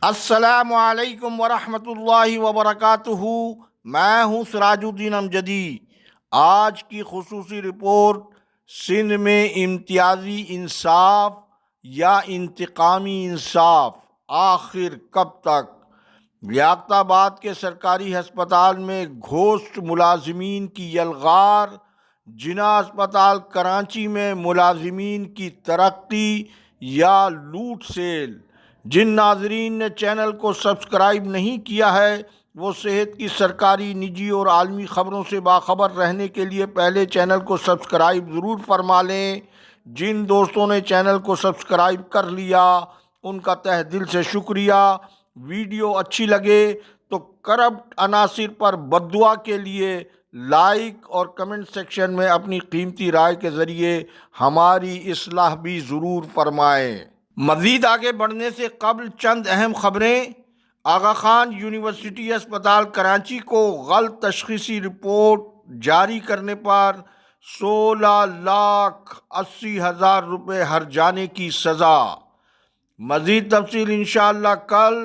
السلام علیکم ورحمۃ اللہ وبرکاتہ۔ میں ہوں سراج الدین امجدی۔ آج کی خصوصی رپورٹ: سندھ میں امتیازی انصاف یا انتقامی انصاف، آخر کب تک؟ لیاقت آباد کے سرکاری ہسپتال میں گھوسٹ ملازمین کی یلغار، جناح اسپتال کراچی میں ملازمین کی ترقی یا لوٹ سیل۔ جن ناظرین نے چینل کو سبسکرائب نہیں کیا ہے وہ صحت کی سرکاری، نجی اور عالمی خبروں سے باخبر رہنے کے لیے پہلے چینل کو سبسکرائب ضرور فرما لیں۔ جن دوستوں نے چینل کو سبسکرائب کر لیا ان کا تہ دل سے شکریہ۔ ویڈیو اچھی لگے تو کرپٹ عناصر پر بد دعا کے لیے لائک اور کمنٹ سیکشن میں اپنی قیمتی رائے کے ذریعے ہماری اصلاح بھی ضرور فرمائیں۔ مزید آگے بڑھنے سے قبل چند اہم خبریں۔ آغا خان یونیورسٹی اسپتال کراچی کو غلط تشخیصی رپورٹ جاری کرنے پر 16,80,000 روپے ہرجانے کی سزا۔ مزید تفصیل انشاءاللہ کل۔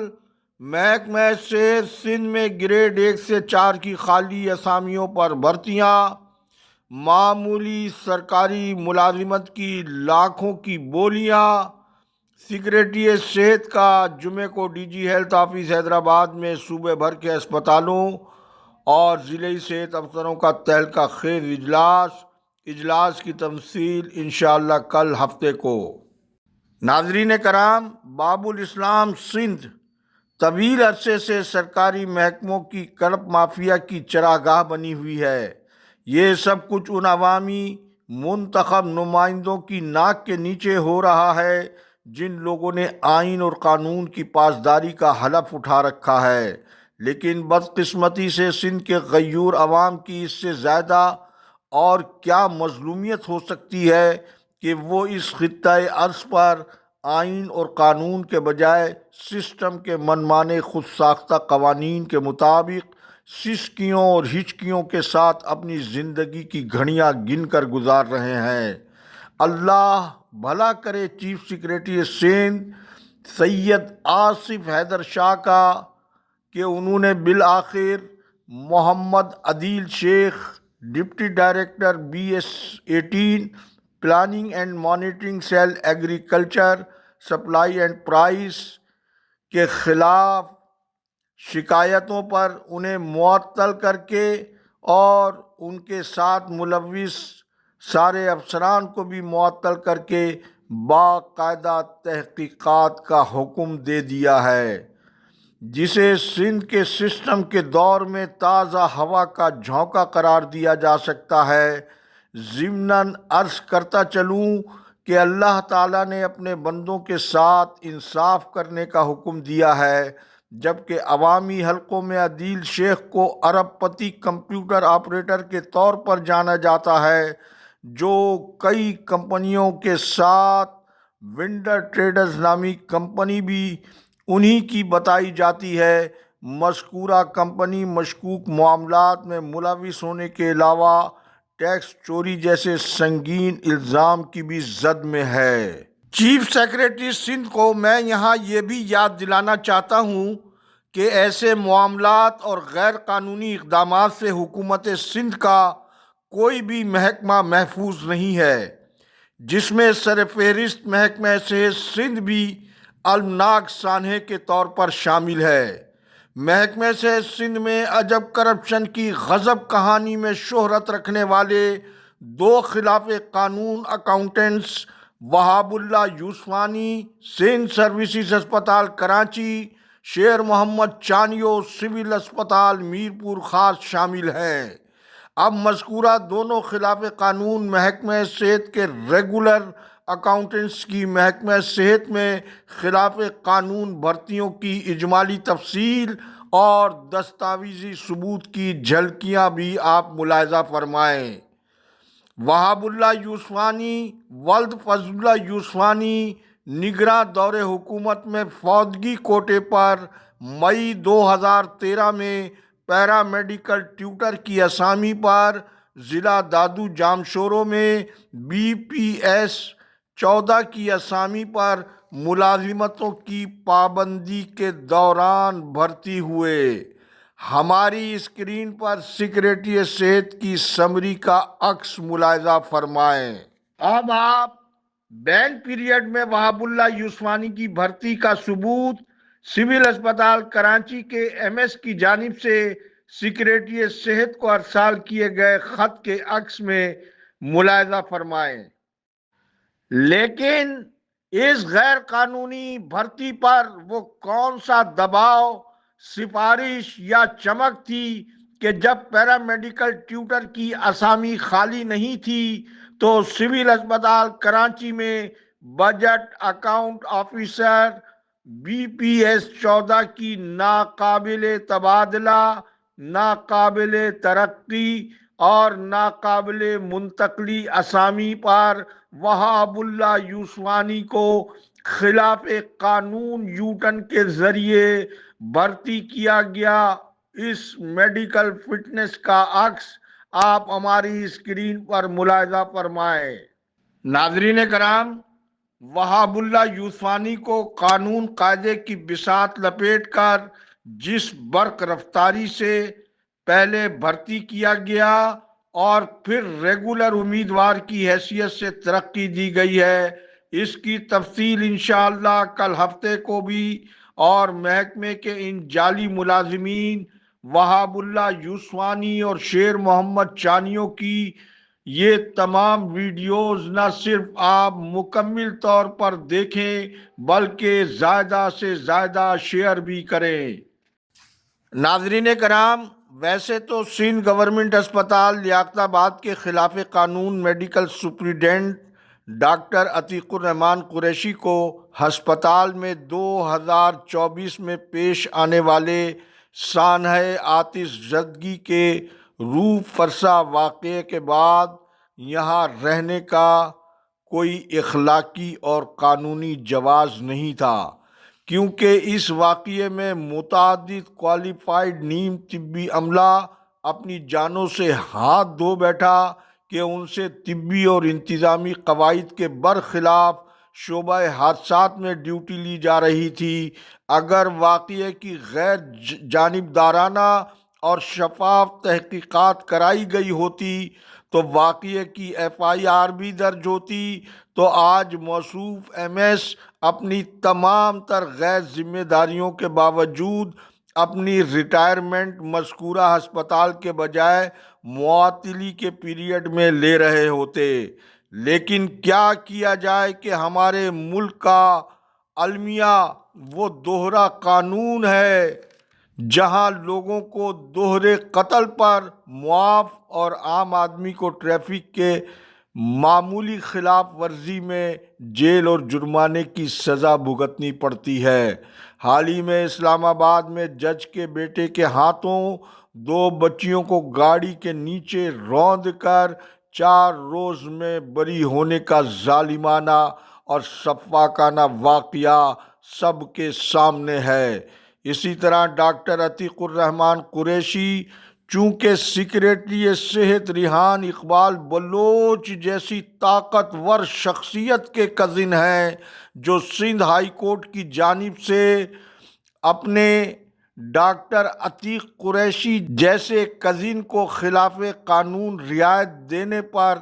محکمہ صحت سندھ میں گریڈ 1 سے 4 کی خالی اسامیوں پر بھرتیاں۔ معمولی سرکاری ملازمت کی لاکھوں کی بولیاں۔ سیکریٹریٹ صحت کا جمعے کو D G health office Hyderabad میں صوبے بھر کے اسپتالوں اور ضلعی صحت افسروں کا تہلکہ خیز اجلاس کی تفصیل انشاءاللہ کل ہفتے کو۔ ناظرین کرام، باب الاسلام سندھ طویل عرصے سے سرکاری محکموں کی کرپ مافیا کی چراگاہ بنی ہوئی ہے۔ یہ سب کچھ ان عوامی منتخب نمائندوں کی ناک کے نیچے ہو رہا ہے جن لوگوں نے آئین اور قانون کی پاسداری کا حلف اٹھا رکھا ہے، لیکن بدقسمتی سے سندھ کے غیور عوام کی اس سے زیادہ اور کیا مظلومیت ہو سکتی ہے کہ وہ اس خطۂ ارض پر آئین اور قانون کے بجائے سسٹم کے منمانے خود ساختہ قوانین کے مطابق سسکیوں اور ہچکیوں کے ساتھ اپنی زندگی کی گھڑیاں گن کر گزار رہے ہیں۔ اللہ بھلا کرے چیف سیکریٹری سندھ سید آصف حیدر شاہ کا کہ انہوں نے بالآخر Muhammad Adeel Sheikh, deputy director BS18 planning and monitoring cell agriculture supply and price کے خلاف شکایتوں پر انہیں معطل کر کے اور ان کے ساتھ ملوث سارے افسران کو بھی معطل کر کے باقاعدہ تحقیقات کا حکم دے دیا ہے، جسے سندھ کے سسٹم کے دور میں تازہ ہوا کا جھونکا قرار دیا جا سکتا ہے۔ ضمناً عرض کرتا چلوں کہ اللہ تعالیٰ نے اپنے بندوں کے ساتھ انصاف کرنے کا حکم دیا ہے، جبکہ عوامی حلقوں میں عدیل شیخ کو ارب پتی کمپیوٹر آپریٹر کے طور پر جانا جاتا ہے، جو کئی کمپنیوں کے ساتھ ونڈر ٹریڈرز نامی کمپنی بھی انہی کی بتائی جاتی ہے۔ مذکورہ کمپنی مشکوک معاملات میں ملوث ہونے کے علاوہ ٹیکس چوری جیسے سنگین الزام کی بھی زد میں ہے۔ چیف سیکریٹری سندھ کو میں یہاں یہ بھی یاد دلانا چاہتا ہوں کہ ایسے معاملات اور غیر قانونی اقدامات سے حکومت سندھ کا کوئی بھی محکمہ محفوظ نہیں ہے، جس میں سرفہرست محکمہ صحت سندھ بھی المناک سانحے کے طور پر شامل ہے۔ محکمہ صحت سندھ میں عجب کرپشن کی غضب کہانی میں شہرت رکھنے والے دو خلاف قانون اکاؤنٹنٹس وہاب اللہ یوسفانی سندھ سروسز اسپتال کراچی، شیر محمد چانیو سول اسپتال میرپور خاص شامل ہیں۔ اب مذکورہ دونوں خلاف قانون محکمہ صحت کے ریگولر اکاؤنٹنٹس کی محکمہ صحت میں خلاف قانون بھرتیوں کی اجمالی تفصیل اور دستاویزی ثبوت کی جھلکیاں بھی آپ ملاحظہ فرمائیں۔ وہاب اللہ یوسفانی ولد فضل اللہ یوسفانی نگراں دور حکومت میں فوتگی کوٹے پر مئی 2013 میں پیرا میڈیکل ٹیوٹر کی اسامی پر ضلع دادو جامشورو میں BPS 14 کی اسامی پر ملازمتوں کی پابندی کے دوران بھرتی ہوئے۔ ہماری اسکرین پر سیکریٹری صحت کی سمری کا عکس ملاحظہ فرمائیں۔ اب آپ بین پیریڈ میں وہاب اللہ یوسفانی کی بھرتی کا ثبوت سول اسپتال کراچی کے ایم ایس کی جانب سے سیکریٹری صحت کو ارسال کیے گئے خط کے عکس میں ملاحظہ فرمائیں۔ لیکن اس غیر قانونی بھرتی پر وہ کون سا دباؤ، سفارش یا چمک تھی کہ جب پیرامیڈیکل ٹیوٹر کی اسامی خالی نہیں تھی تو سول اسپتال کراچی میں budget account officer B P S 14 کی ناقابل تبادلہ، ناقابل ترقی اور ناقابل منتقلی اسامی پر وہاب اللہ یوسفانی کو خلاف قانون یوٹن کے ذریعے بھرتی کیا گیا۔ اس میڈیکل فٹنس کا عکس آپ ہماری اسکرین پر ملاحظہ فرمائیں۔ ناظرین کرام، وہاب اللہ یوسفانی کو قانون قاعدے کی بساط لپیٹ کر جس برق رفتاری سے پہلے بھرتی کیا گیا اور پھر ریگولر امیدوار کی حیثیت سے ترقی دی گئی ہے، اس کی تفصیل انشاءاللہ کل ہفتے کو بھی اور محکمے کے ان جعلی ملازمین وہاب اللہ یوسفانی اور شیر محمد چانیوں کی یہ تمام ویڈیوز نہ صرف آپ مکمل طور پر دیکھیں بلکہ زیادہ سے زیادہ شیئر بھی کریں۔ ناظرین کرام، ویسے تو سندھ گورنمنٹ اسپتال لیاقت آباد کے خلاف قانون میڈیکل سپرنٹنڈنٹ ڈاکٹر عتیق الرحمان قریشی کو ہسپتال میں 2024 میں پیش آنے والے سانحۂ آتش زدگی کے روح فرسا واقعے کے بعد یہاں رہنے کا کوئی اخلاقی اور قانونی جواز نہیں تھا، کیونکہ اس واقعے میں متعدد کوالیفائڈ نیم طبی عملہ اپنی جانوں سے ہاتھ دھو بیٹھا کہ ان سے طبی اور انتظامی قواعد کے برخلاف شعبہ حادثات میں ڈیوٹی لی جا رہی تھی۔ اگر واقعے کی غیر جانبدارانہ اور شفاف تحقیقات کرائی گئی ہوتی تو واقعے کی ایف آئی آر بھی درج ہوتی تو آج موصوف ایم ایس اپنی تمام تر غیر ذمہ داریوں کے باوجود اپنی ریٹائرمنٹ مذکورہ ہسپتال کے بجائے معطلی کے پیریڈ میں لے رہے ہوتے۔ لیکن کیا کیا جائے کہ ہمارے ملک کا المیہ وہ دوہرا قانون ہے جہاں لوگوں کو دوہرے قتل پر معاف اور عام آدمی کو ٹریفک کے معمولی خلاف ورزی میں جیل اور جرمانے کی سزا بھگتنی پڑتی ہے۔ حال ہی میں اسلام آباد میں جج کے بیٹے کے ہاتھوں 2 بچیوں کو گاڑی کے نیچے روند کر 4 روز میں بری ہونے کا ظالمانہ اور شفاقانہ واقعہ سب کے سامنے ہے۔ اسی طرح ڈاکٹر عتیق الرحمان قریشی چونکہ سیکریٹری صحت ریحان اقبال بلوچ جیسی طاقتور شخصیت کے کزن ہیں جو سندھ ہائی کورٹ کی جانب سے اپنے ڈاکٹر عتیق قریشی جیسے کزن کو خلاف قانون رعایت دینے پر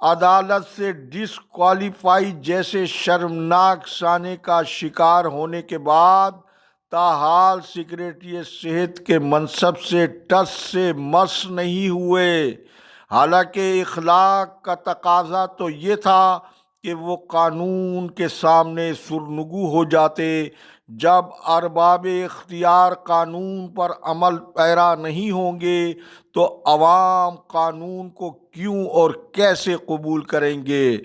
عدالت سے ڈسکوالیفائی جیسے شرمناک سانحے کا شکار ہونے کے بعد تاحال سیکریٹری صحت کے منصب سے ٹس سے مس نہیں ہوئے۔ حالانکہ اخلاق کا تقاضا تو یہ تھا کہ وہ قانون کے سامنے سرنگو ہو جاتے۔ جب ارباب اختیار قانون پر عمل پیرا نہیں ہوں گے تو عوام قانون کو کیوں اور کیسے قبول کریں گے؟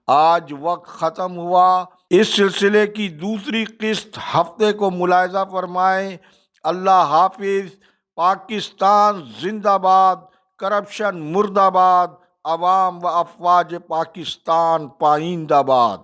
آج وقت ختم ہوا۔ اس سلسلے کی دوسری قسط ہفتے کو ملاحظہ فرمائیں۔ اللہ حافظ۔ پاکستان زندہ باد، کرپشن مردہ باد، عوام و افواج پاکستان پائندہ باد۔